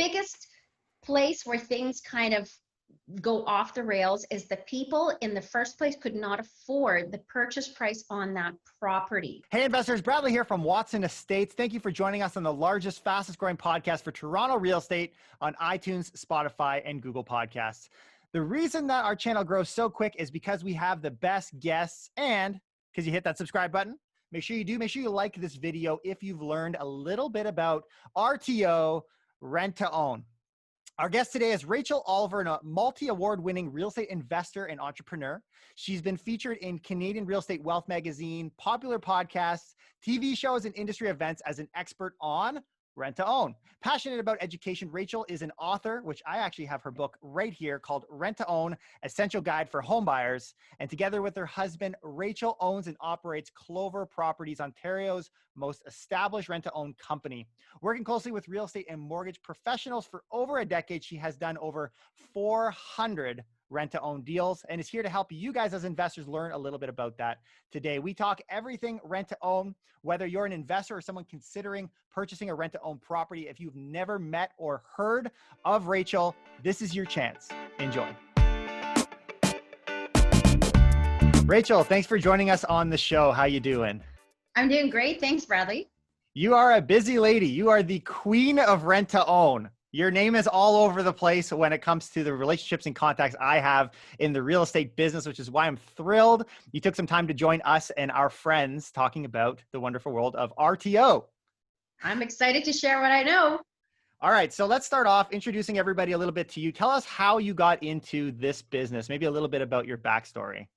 biggest place where things kind of go off the rails is the people in the first place could not afford the purchase price on that property. Hey investors, Bradley here from Watson Estates. Thank you for joining us on the largest, fastest growing podcast for Toronto real estate on iTunes, Spotify, and Google Podcasts. The reason that our channel grows so quick is because we have the best guests, and because you hit that subscribe button. Make sure you do. Make sure you like this video if you've learned a little bit about RTO, rent to own. Our guest today is Rachel Oliver, a multi-award-winning real estate investor and entrepreneur. She's been featured in Canadian Real Estate Wealth magazine, popular podcasts, TV shows, and industry events as an expert on rent to own. Passionate about education, Rachel is an author, which I actually have her book right here called Rent to Own, Essential Guide for Home Buyers. And together with her husband, Rachel owns and operates Clover Properties, Ontario's most established rent to own company. Working closely with real estate and mortgage professionals for over a decade, she has done over 400 rent-to-own deals and is here to help you guys as investors learn a little bit about that today. We talk everything rent-to-own, whether you're an investor or someone considering purchasing a rent-to-own property. If you've never met or heard of Rachel, this is your chance. Enjoy. Rachel, thanks for joining us on the show. How you doing? I'm doing great. Thanks, Bradley. You are a busy lady. You are the queen of rent-to-own. Your name is all over the place when it comes to the relationships and contacts I have in the real estate business, which is why I'm thrilled you took some time to join us and our friends talking about the wonderful world of RTO. I'm excited to share what I know. All right, so let's start off introducing everybody a little bit to you. Tell us how you got into this business, maybe a little bit about your backstory.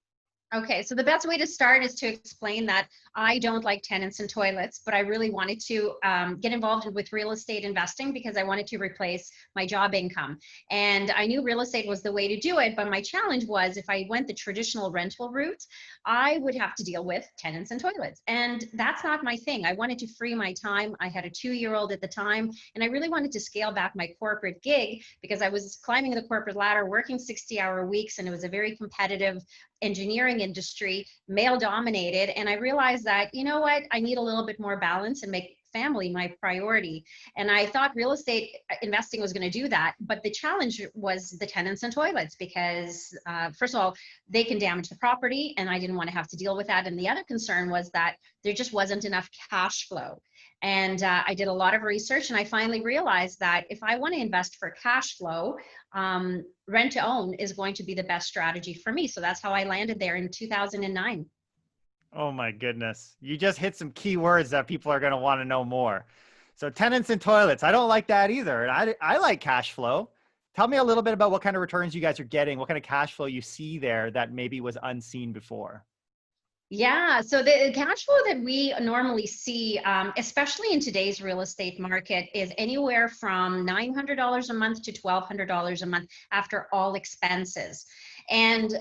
Okay, so the best way to start is to explain that I don't like tenants and toilets, but I really wanted to get involved with real estate investing because I wanted to replace my job income. And I knew real estate was the way to do it, but my challenge was if I went the traditional rental route, I would have to deal with tenants and toilets. And that's not my thing. I wanted to free my time. I had a 2-year-old at the time, and I really wanted to scale back my corporate gig because I was climbing the corporate ladder, working 60-hour weeks, and it was a very competitive engineering industry, male dominated. And I realized that, you know what, I need a little bit more balance and make family my priority. And I thought real estate investing was going to do that. But the challenge was the tenants and toilets because first of all, they can damage the property and I didn't want to have to deal with that. And the other concern was that there just wasn't enough cash flow. And I did a lot of research and I finally realized that if I want to invest for cash flow, rent to own is going to be the best strategy for me. So that's how I landed there in 2009. Oh my goodness. You just hit some key words that people are going to want to know more. So tenants and toilets, I don't like that either. And I like cash flow. Tell me a little bit about what kind of returns you guys are getting, what kind of cash flow you see there that maybe was unseen before. Yeah, so the cash flow that we normally see, especially in today's real estate market, is anywhere from $900 a month to $1,200 a month after all expenses, and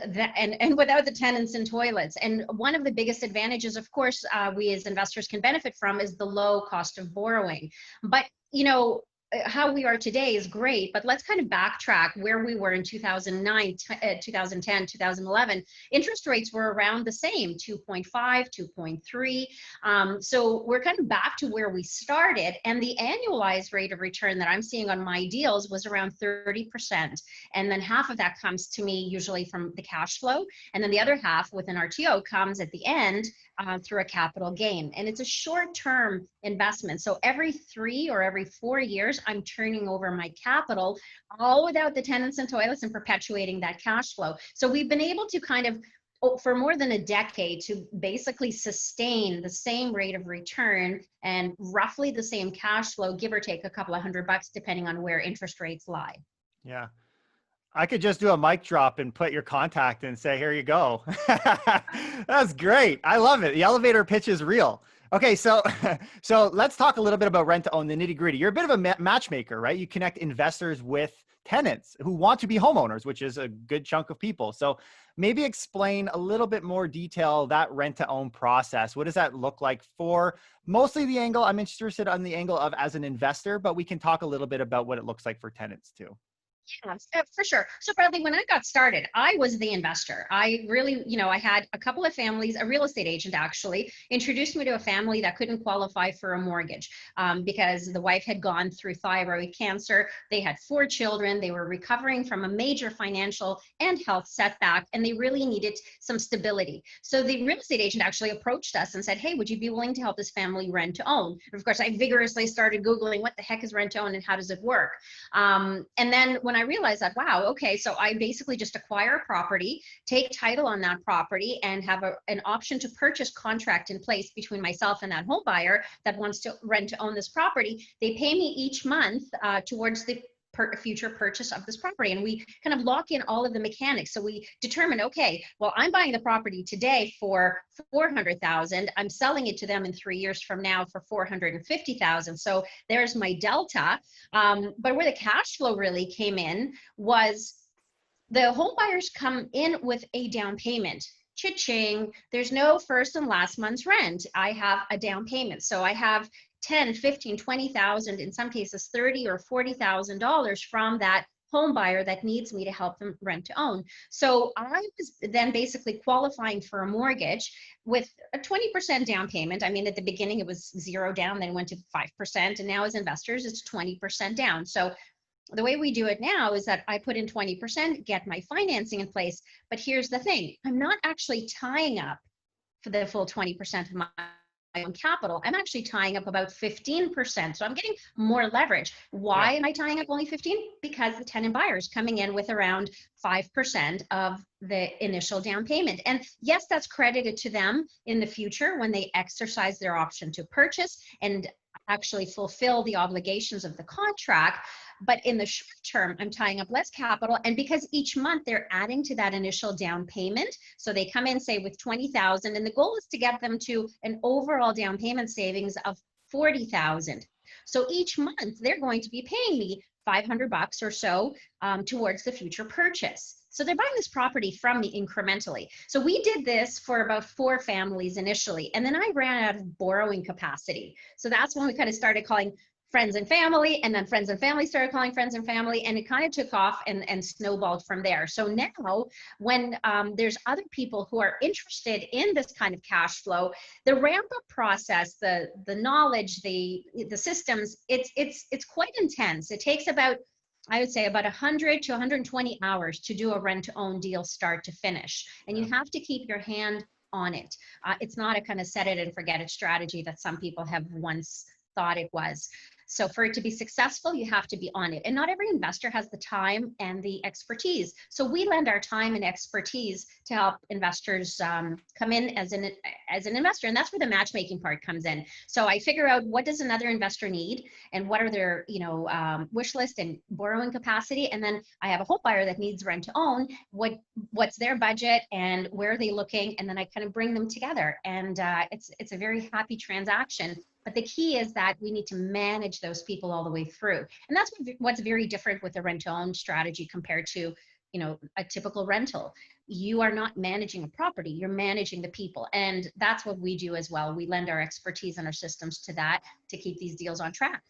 without the tenants and toilets. And one of the biggest advantages, of course, we as investors can benefit from is the low cost of borrowing. But you know, how we are today is great, but let's kind of backtrack where we were in 2009, 2010, 2011. Interest rates were around the same, 2.5, 2.3. So we're kind of back to where we started. And the annualized rate of return that I'm seeing on my deals was around 30%. And then half of that comes to me usually from the cash flow. And then the other half with an RTO comes at the end through a capital gain. And it's a short-term investment. So every 3 or every 4 years, I'm turning over my capital, all without the tenants and toilets and perpetuating that cash flow. So we've been able to kind of, for more than a decade, to basically sustain the same rate of return and roughly the same cash flow, give or take a couple of $100 depending on where interest rates lie. Yeah. I could just do a mic drop and put your contact and say, here you go. That's great. I love it. The elevator pitch is real. Okay, so let's talk a little bit about rent to own, the nitty gritty. You're a bit of a matchmaker, right? You connect investors with tenants who want to be homeowners, which is a good chunk of people. So maybe explain a little bit more detail that rent to own process. What does that look like for mostly the angle? I'm interested on the angle of as an investor, but we can talk a little bit about what it looks like for tenants too. Yeah, for sure. So Bradley, when I got started, I was the investor. I really, I had a couple of families, a real estate agent actually introduced me to a family that couldn't qualify for a mortgage because the wife had gone through thyroid cancer. They had 4 children. They were recovering from a major financial and health setback, and they really needed some stability. So the real estate agent actually approached us and said, "Hey, would you be willing to help this family rent to own?" And of course, I vigorously started Googling what the heck is rent to own and how does it work. And then when I realized that, wow, okay, so I basically just acquire a property, take title on that property, and have an option to purchase contract in place between myself and that home buyer that wants to rent to own this property. They pay me each month towards the future purchase of this property, and we kind of lock in all of the mechanics. So we determine, okay, well, I'm buying the property today for 400,000. I'm selling it to them in 3 years from now for 450,000. So there's my delta. But where the cash flow really came in was the home buyers come in with a down payment. Cha-ching, there's no first and last month's rent. I have a down payment. So I have 10, 15, 20,000, in some cases 30 or $40,000 from that home buyer that needs me to help them rent to own. So I was then basically qualifying for a mortgage with a 20% down payment. I mean, at the beginning it was 0 down, then it went to 5%. And now as investors, it's 20% down. So the way we do it now is that I put in 20%, get my financing in place. But here's the thing, I'm not actually tying up for the full 20% of my own capital. I'm actually tying up about 15%. So I'm getting more leverage. Why am I tying up only 15? Because the tenant buyer is coming in with around 5% of the initial down payment. And yes, that's credited to them in the future when they exercise their option to purchase and actually fulfill the obligations of the contract. But in the short term, I'm tying up less capital. And because each month they're adding to that initial down payment. So they come in, say, with 20,000, and the goal is to get them to an overall down payment savings of 40,000. So each month they're going to be paying me $500 or so towards the future purchase. So they're buying this property from me incrementally. So we did this for about 4 families initially, and then I ran out of borrowing capacity. So that's when we kind of started calling friends and family, and then friends and family started calling friends and family, and it kind of took off and snowballed from there. So now when there's other people who are interested in this kind of cash flow, the ramp up process, the knowledge, the systems, it's quite intense. It takes about, I would say, about 100 to 120 hours to do a rent to own deal start to finish. And you have to keep your hand on it. It's not a kind of set it and forget it strategy that some people have once thought it was. So for it to be successful, you have to be on it. And not every investor has the time and the expertise. So we lend our time and expertise to help investors come in as an investor. And that's where the matchmaking part comes in. So I figure out what does another investor need and what are their wish list and borrowing capacity. And then I have a home buyer that needs rent to own. What's their budget and where are they looking? And then I kind of bring them together. And it's a very happy transaction. But the key is that we need to manage those people all the way through. And that's what's very different with a rent to own strategy compared to, a typical rental. You are not managing a property, you're managing the people. And that's what we do as well. We lend our expertise and our systems to that to keep these deals on track.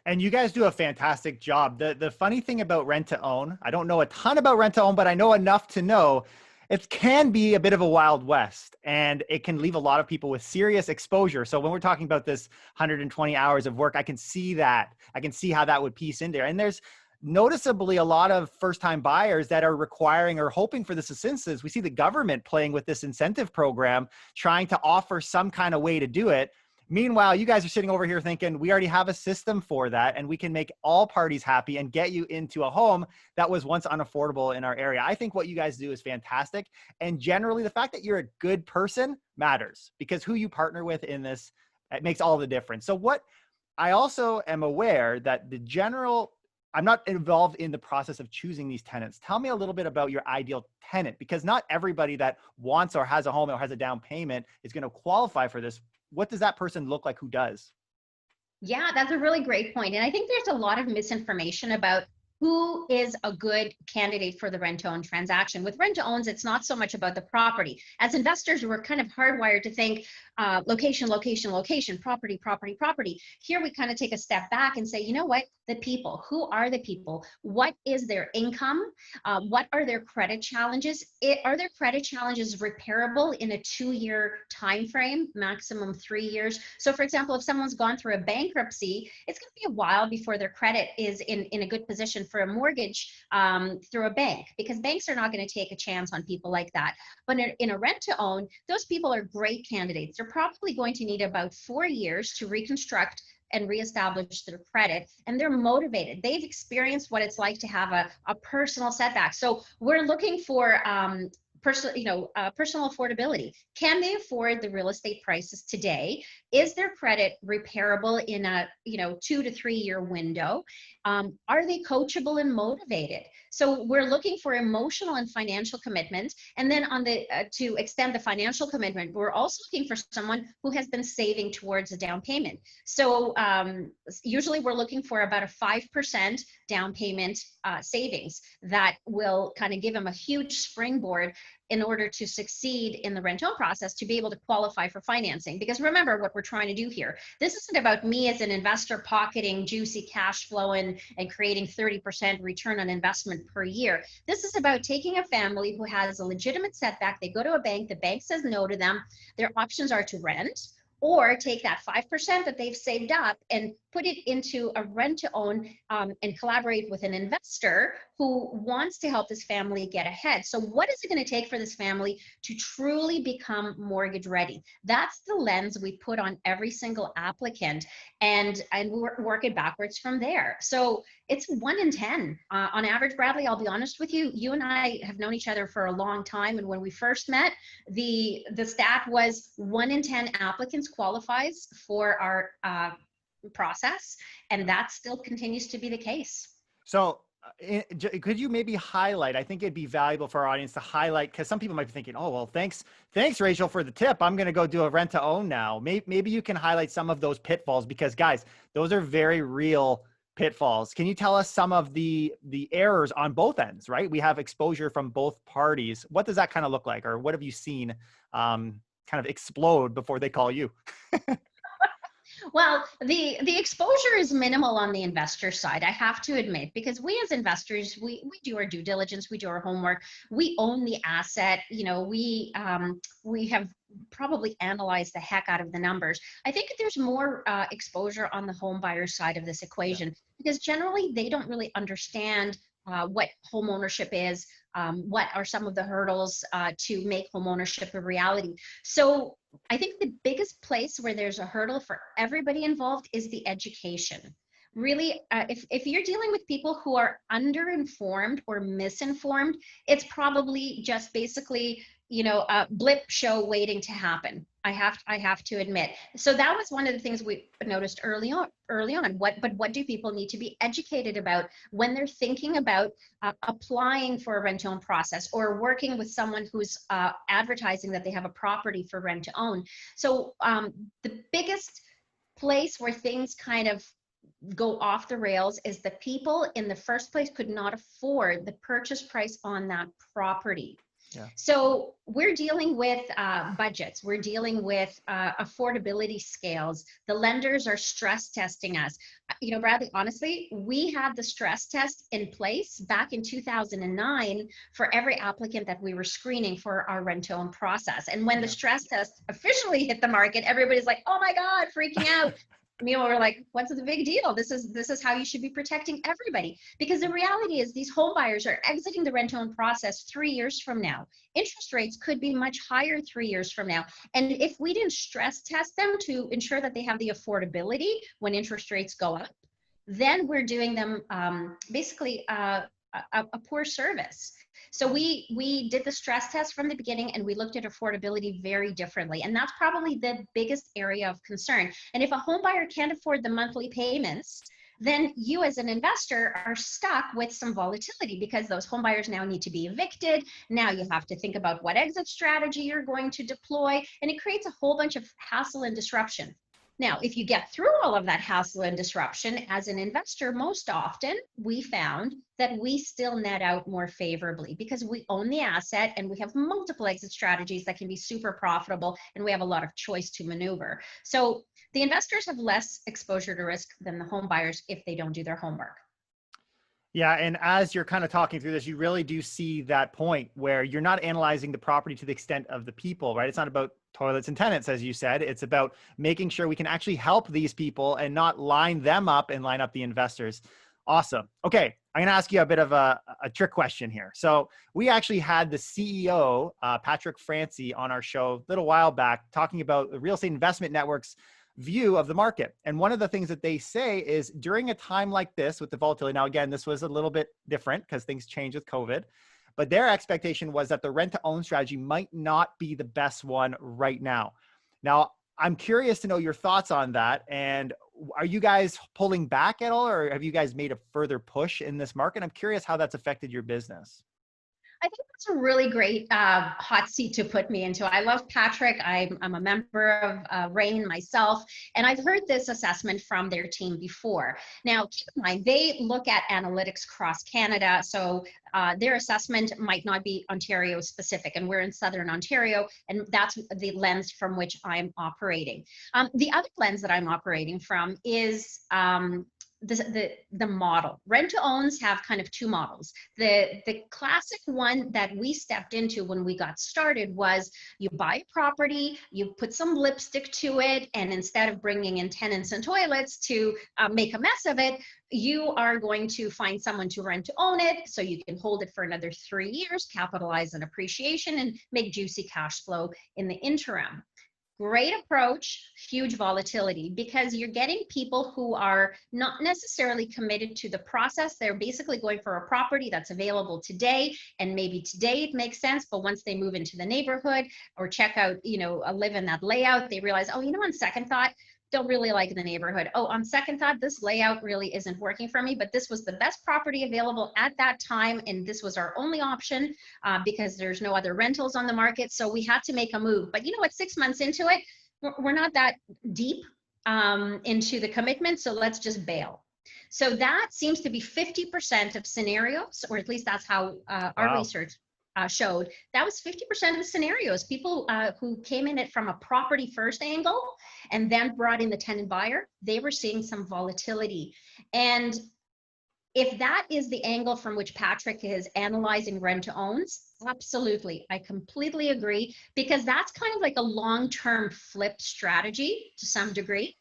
And you guys do a fantastic job. The funny thing about rent to own, I don't know a ton about rent to own, but I know enough to know it can be a bit of a wild west, and it can leave a lot of people with serious exposure. So when we're talking about this 120 hours of work, I can see that. I can see how that would piece in there. And there's noticeably a lot of first-time buyers that are requiring or hoping for this assistance. We see the government playing with this incentive program, trying to offer some kind of way to do it. Meanwhile, you guys are sitting over here thinking, we already have a system for that, and we can make all parties happy and get you into a home that was once unaffordable in our area. I think what you guys do is fantastic. And generally, the fact that you're a good person matters, because who you partner with in this, it makes all the difference. So what I also am aware that I'm not involved in the process of choosing these tenants. Tell me a little bit about your ideal tenant, because not everybody that wants or has a home or has a down payment is going to qualify for this. What does that person look like who does? Yeah, that's a really great point. And I think there's a lot of misinformation about who is a good candidate for the rent-to-own transaction. With rent-to-owns, it's not so much about the property. As investors, we're kind of hardwired to think location, location, location, property, property, property. Here we kind of take a step back and say, you know what? the people. Who are the people? What is their income? What are their credit challenges? Are their credit challenges repairable in a 2-year time frame, maximum 3 years? So for example, if someone's gone through a bankruptcy, it's going to be a while before their credit is in a good position for a mortgage through a bank, because banks are not going to take a chance on people like that. But in a rent to own, those people are great candidates. They're probably going to need about 4 years to reconstruct and reestablish their credit, and they're motivated. They've experienced what it's like to have a personal setback. So we're looking for personal affordability. Can they afford the real estate prices today? Is their credit repairable in a 2 to 3 year window? Are they coachable and motivated? So we're looking for emotional and financial commitment. And then on the to extend the financial commitment, we're also looking for someone who has been saving towards a down payment. So usually we're looking for about a 5% down payment savings that will kind of give them a huge springboard in order to succeed in the rent-own process, to be able to qualify for financing. Because remember what we're trying to do here. This isn't about me as an investor pocketing juicy cash flow and creating 30% return on investment per year. This is about taking a family who has a legitimate setback. They go to a bank, the bank says no to them. Their options are to rent, or take that 5% that they've saved up and put it into a rent to own and collaborate with an investor who wants to help this family get ahead. So what is it going to take for this family to truly become mortgage ready? That's the lens we put on every single applicant, and we're working backwards from there. So it's 1 in 10 on average. Bradley, I'll be honest with you, you and I have known each other for a long time, and when we first met, the stat was 1 in 10 applicants qualifies for our process, and that still continues to be the case. So could you maybe highlight, I think it'd be valuable for our audience to highlight, because some people might be thinking, oh, well, thanks, Rachel, for the tip. I'm going to go do a rent to own now. Maybe you can highlight some of those pitfalls, because guys, those are very real pitfalls. Can you tell us some of the errors on both ends, right? We have exposure from both parties. What does that kind of look like? Or what have you seen kind of explode before they call you? Well, the exposure is minimal on the investor side, I have to admit, because we as investors, we do our due diligence, we do our homework, we own the asset, we have probably analyzed the heck out of the numbers. I think there's more exposure on the home buyer side of this equation, because generally they don't really understand what home ownership is, what are some of the hurdles to make home ownership a reality. So I think the biggest place where there's a hurdle for everybody involved is the education. Really, if you're dealing with people who are underinformed or misinformed, it's probably just basically, a blip show waiting to happen. I have to admit. So that was one of the things we noticed early on. What do people need to be educated about when they're thinking about applying for a rent-to-own process, or working with someone who's advertising that they have a property for rent to own? So the biggest place where things kind of go off the rails is the people in the first place could not afford the purchase price on that property. Yeah. So we're dealing with budgets. We're dealing with affordability scales. The lenders are stress testing us. Bradley, honestly, we had the stress test in place back in 2009 for every applicant that we were screening for our rent-to-own process. And when the stress test officially hit the market, everybody's like, oh my God, freaking out. We're like, what's the big deal? This is how you should be protecting everybody. Because the reality is these home buyers are exiting the rent-to-own process 3 years from now. Interest rates could be much higher 3 years from now. And if we didn't stress test them to ensure that they have the affordability when interest rates go up, then we're doing them basically a poor service. So we did the stress test from the beginning, and we looked at affordability very differently. And that's probably the biggest area of concern. And if a home buyer can't afford the monthly payments, then you as an investor are stuck with some volatility, because those home buyers now need to be evicted. Now you have to think about what exit strategy you're going to deploy, and it creates a whole bunch of hassle and disruption. Now, if you get through all of that hassle and disruption as an investor, most often we found that we still net out more favorably, because we own the asset and we have multiple exit strategies that can be super profitable, and we have a lot of choice to maneuver. So the investors have less exposure to risk than the home buyers if they don't do their homework. Yeah. And as you're kind of talking through this, you really do see that point where you're not analyzing the property to the extent of the people, right? It's not about toilets and tenants, as you said. It's about making sure we can actually help these people and not line them up and line up the investors. Awesome. Okay. I'm going to ask you a bit of a trick question here. So we actually had the CEO, Patrick Francie, on our show a little while back talking about the real estate investment network's view of the market. And one of the things that they say is during a time like this with the volatility, now again, this was a little bit different because things changed with COVID, but their expectation was that the rent to own strategy might not be the best one right now. Now, I'm curious to know your thoughts on that. And are you guys pulling back at all, or have you guys made a further push in this market? I'm curious how that's affected your business. I think that's a really great hot seat to put me into. I love Patrick. I'm a member of RAIN myself, and I've heard this assessment from their team before. Now, keep in mind, they look at analytics across Canada, so their assessment might not be Ontario specific, and we're in Southern Ontario, and that's the lens from which I'm operating. The other lens that I'm operating from is the model. Rent to owns have kind of two models. The classic one that we stepped into when we got started was you buy a property, you put some lipstick to it, and instead of bringing in tenants and toilets to make a mess of it, you are going to find someone to rent to own it so you can hold it for another 3 years, capitalize on appreciation, and make juicy cash flow in the interim. Great approach, huge volatility, because you're getting people who are not necessarily committed to the process. They're basically going for a property that's available today, and maybe today it makes sense, but once they move into the neighborhood or check out, live in that layout, they realize, oh, on second thought, don't really like the neighborhood. Oh, on second thought, this layout really isn't working for me, but this was the best property available at that time, and this was our only option because there's no other rentals on the market, so we had to make a move. But you know what, 6 months into it, we're not that deep into the commitment, so let's just bail. So that seems to be 50% of scenarios, or at least that's how our research showed. That was 50% of the scenarios. People who came in it from a property first angle and then brought in the tenant buyer, they were seeing some volatility. And if that is the angle from which Patrick is analyzing rent to owns, absolutely, I completely agree, because that's kind of like a long-term flip strategy to some degree,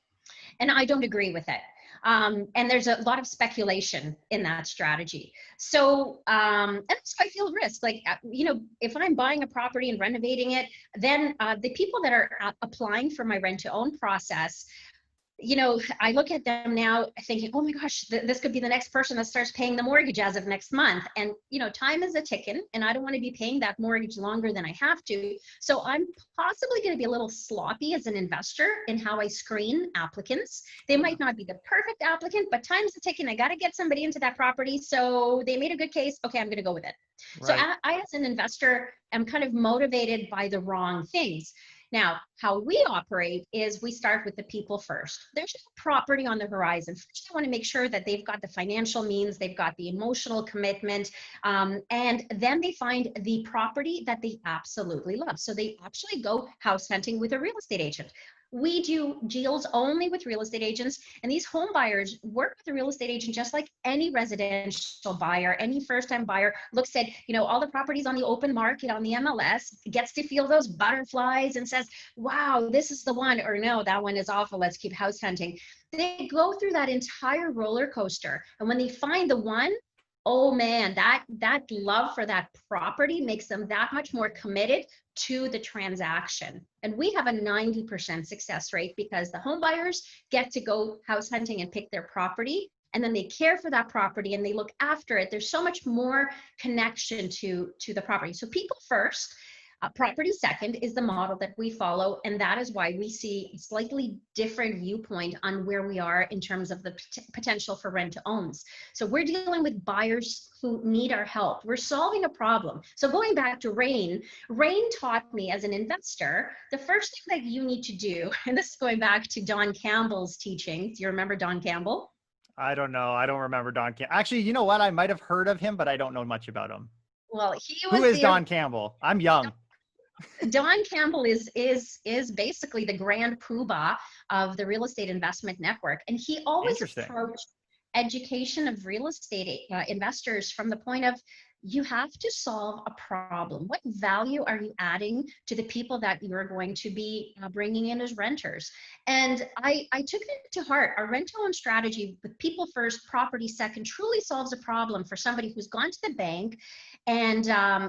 and I don't agree with it. And there's a lot of speculation in that strategy. So, and that's why I feel risk. Like, if I'm buying a property and renovating it, then the people that are applying for my rent to own process, I look at them now thinking, oh my gosh, this could be the next person that starts paying the mortgage as of next month. And, time is a ticking, and I don't want to be paying that mortgage longer than I have to. So I'm possibly going to be a little sloppy as an investor in how I screen applicants. They might not be the perfect applicant, but time's a ticking. I got to get somebody into that property. So they made a good case. Okay, I'm going to go with it. Right. So I, as an investor, am kind of motivated by the wrong things. Now, how we operate is we start with the people first. There's a property on the horizon. First, I want to make sure that they've got the financial means, they've got the emotional commitment, and then they find the property that they absolutely love. So they actually go house hunting with a real estate agent. We do deals only with real estate agents, and these home buyers work with a real estate agent just like any residential buyer, any first-time buyer looks at, all the properties on the open market on the MLS, gets to feel those butterflies and says, wow, this is the one, or no, that one is awful, let's keep house hunting. They go through that entire roller coaster, and when they find the one, oh man, that love for that property makes them that much more committed to the transaction. And we have a 90% success rate because the home buyers get to go house hunting and pick their property, and then they care for that property and they look after it. There's so much more connection to the property. So people first, property second is the model that we follow, and that is why we see a slightly different viewpoint on where we are in terms of the potential for rent to owns. So we're dealing with buyers who need our help. We're solving a problem. So going back to RAIN taught me as an investor, the first thing that you need to do, and this is going back to Don Campbell's teachings. Do you remember Don Campbell? I don't know. I don't remember Don Campbell. Actually, you know what? I might have heard of him, but I don't know much about him. Well, he was Who is Don Campbell? I'm young. Don Campbell is basically the grand poobah of the real estate investment network, and he always Interesting. approached education of real estate investors from the point of you have to solve a problem. What value are you adding to the people that you're going to be bringing in as renters? And I took it to heart. Our rent-to-own strategy with people first, property second truly solves a problem for somebody who's gone to the bank and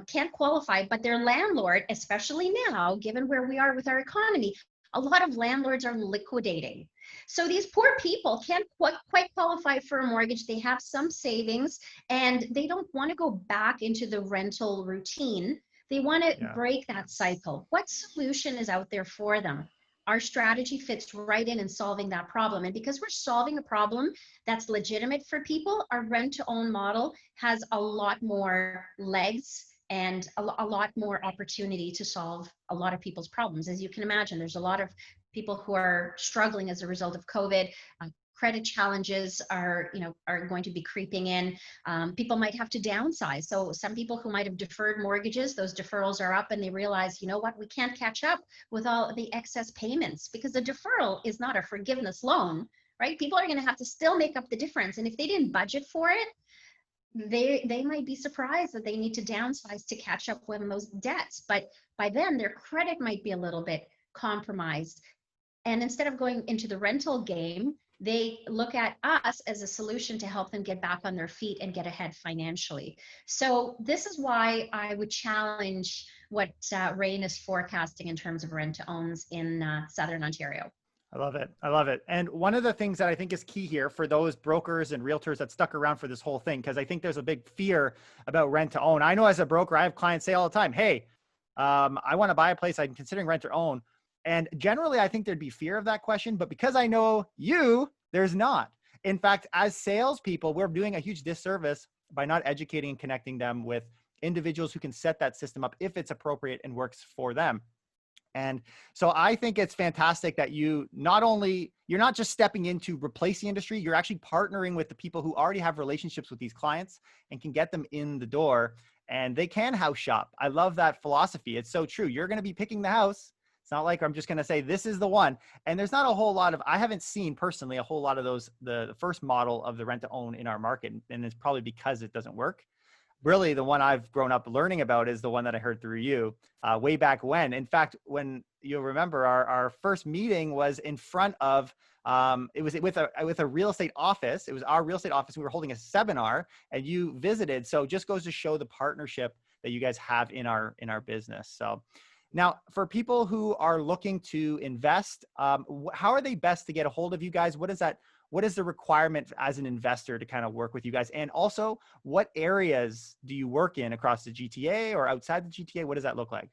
can't qualify, but their landlord, especially now, given where we are with our economy, a lot of landlords are liquidating. So these poor people can't quite qualify for a mortgage. They have some savings and they don't want to go back into the rental routine. They want to Yeah. break that cycle. What solution is out there for them? Our strategy fits right in solving that problem. And because we're solving a problem that's legitimate for people, our rent to own model has a lot more legs and a lot more opportunity to solve a lot of people's problems. As you can imagine, there's a lot of people who are struggling as a result of COVID. Credit challenges are going to be creeping in. People might have to downsize. So some people who might have deferred mortgages, those deferrals are up and they realize, you know what, we can't catch up with all the excess payments because the deferral is not a forgiveness loan, right? People are going to have to still make up the difference. And if they didn't budget for it, they might be surprised that they need to downsize to catch up with those debts. But by then their credit might be a little bit compromised. And instead of going into the rental game, they look at us as a solution to help them get back on their feet and get ahead financially. So this is why I would challenge what Rain is forecasting in terms of rent to owns in Southern Ontario. I love it. I love it. And one of the things that I think is key here for those brokers and realtors that stuck around for this whole thing, because I think there's a big fear about rent to own. I know as a broker, I have clients say all the time, hey, I want to buy a place. I'm considering rent to own. And generally, I think there'd be fear of that question. But because I know you, there's not. In fact, as salespeople, we're doing a huge disservice by not educating and connecting them with individuals who can set that system up if it's appropriate and works for them. And so I think it's fantastic that you're not just stepping in to replace the industry, you're actually partnering with the people who already have relationships with these clients and can get them in the door and they can house shop. I love that philosophy. It's so true. You're going to be picking the house. It's not like I'm just going to say, this is the one. And there's not a whole lot of, I haven't seen personally a whole lot of those, the first model of the rent to own in our market. And it's probably because it doesn't work. Really, the one I've grown up learning about is the one that I heard through you way back when. In fact, when you'll remember, our first meeting was in front of, it was with a real estate office. It was our real estate office. We were holding a seminar and you visited. So it just goes to show the partnership that you guys have in our business. So now for people who are looking to invest, how are they best to get a hold of you guys? What is the requirement as an investor to kind of work with you guys? And also, what areas do you work in across the GTA or outside the GTA? What does that look like?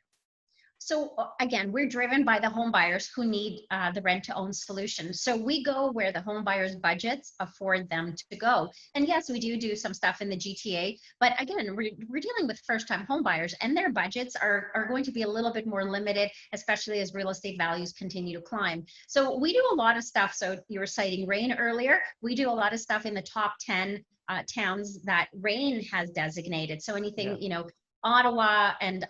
So again, we're driven by the home buyers who need the rent to own solution. So we go where the home buyers' budgets afford them to go. And yes, we do some stuff in the GTA, but again, we're dealing with first-time home buyers and their budgets are going to be a little bit more limited, especially as real estate values continue to climb. So we do a lot of stuff. So you were citing Rain earlier. We do a lot of stuff in the top 10 towns that Rain has designated. So anything, Ottawa and,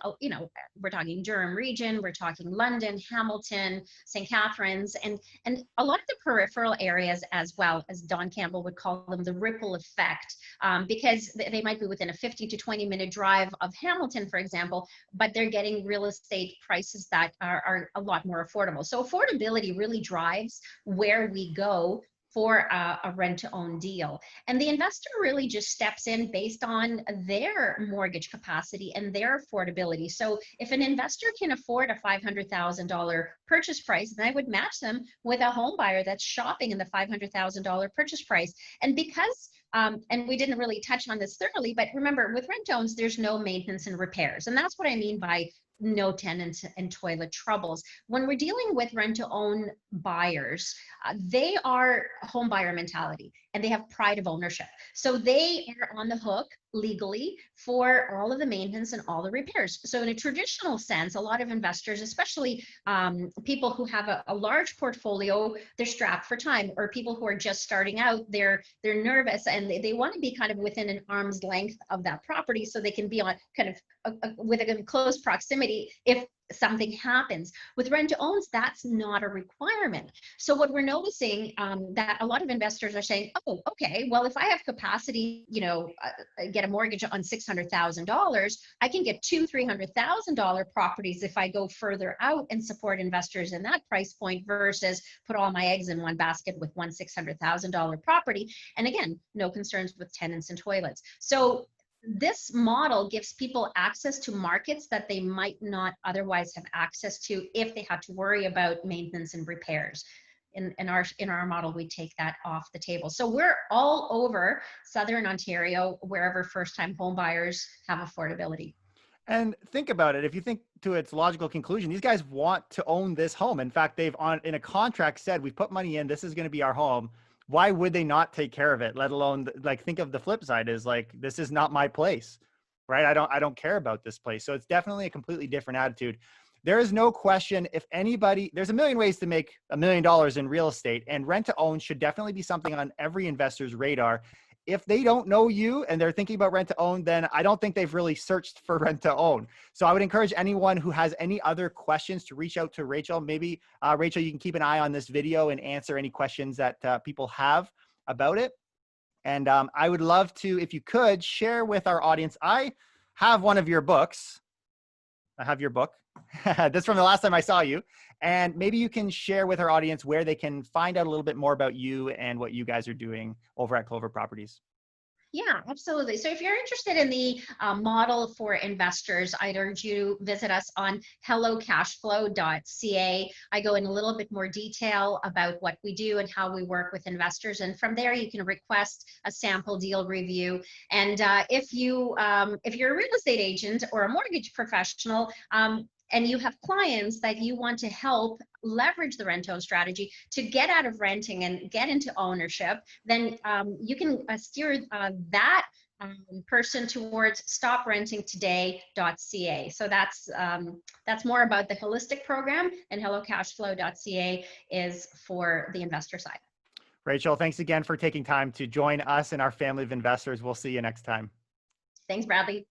we're talking Durham region, we're talking London, Hamilton, St. Catharines, and a lot of the peripheral areas as well, as Don Campbell would call them, the ripple effect, because they might be within a 15 to 20-minute drive of Hamilton, for example, but they're getting real estate prices that are a lot more affordable. So affordability really drives where we go for a rent-to-own deal. And the investor really just steps in based on their mortgage capacity and their affordability. So if an investor can afford a $500,000 purchase price, then I would match them with a home buyer that's shopping in the $500,000 purchase price. And because and we didn't really touch on this thoroughly, but remember, with rent-owns, there's no maintenance and repairs. And that's what I mean by no tenants and toilet troubles. When we're dealing with rent-to-own buyers, they are home buyer mentality and they have pride of ownership. So they are on the hook legally for all of the maintenance and all the repairs. So in a traditional sense, a lot of investors, especially people who have a large portfolio, they're strapped for time, or people who are just starting out, they're nervous and they want to be kind of within an arm's length of that property so they can be on kind of with a close proximity if something happens. With rent to owns, that's not a requirement. So what we're noticing, that a lot of investors are saying, oh, okay, well, if I have capacity, get a mortgage on $600,000, I can get $200,000-300,000 properties if I go further out and support investors in that price point versus put all my eggs in one basket with one $600,000 property. And again, no concerns with tenants and toilets. So this model gives people access to markets that they might not otherwise have access to if they had to worry about maintenance and repairs. In our model, we take that off the table. So we're all over Southern Ontario, wherever first-time home buyers have affordability. And think about it. If you think to its logical conclusion, these guys want to own this home. In fact, they've in a contract said, we've put money in, this is going to be our home. Why would they not take care of it? Let alone, like, think of the flip side is like, this is not my place, right? I don't care about this place. So it's definitely a completely different attitude. There is no question, if anybody, there's a million ways to make $1 million in real estate, and rent to own should definitely be something on every investor's radar. If they don't know you and they're thinking about rent to own, then I don't think they've really searched for rent to own. So I would encourage anyone who has any other questions to reach out to Rachel. Maybe Rachel, you can keep an eye on this video and answer any questions that people have about it. And I would love to, if you could, share with our audience. I have one of your books. I have your book. This from the last time I saw you. And maybe you can share with our audience where they can find out a little bit more about you and what you guys are doing over at Clover Properties. Yeah, absolutely. So if you're interested in the model for investors, I'd urge you to visit us on hellocashflow.ca. I go in a little bit more detail about what we do and how we work with investors. And from there, you can request a sample deal review. And if you're a real estate agent or a mortgage professional, and you have clients that you want to help leverage the rent-own strategy to get out of renting and get into ownership, then you can steer that person towards stoprentingtoday.ca. So that's more about the holistic program, and hellocashflow.ca is for the investor side. Rachel, thanks again for taking time to join us and our family of investors. We'll see you next time. Thanks, Bradley.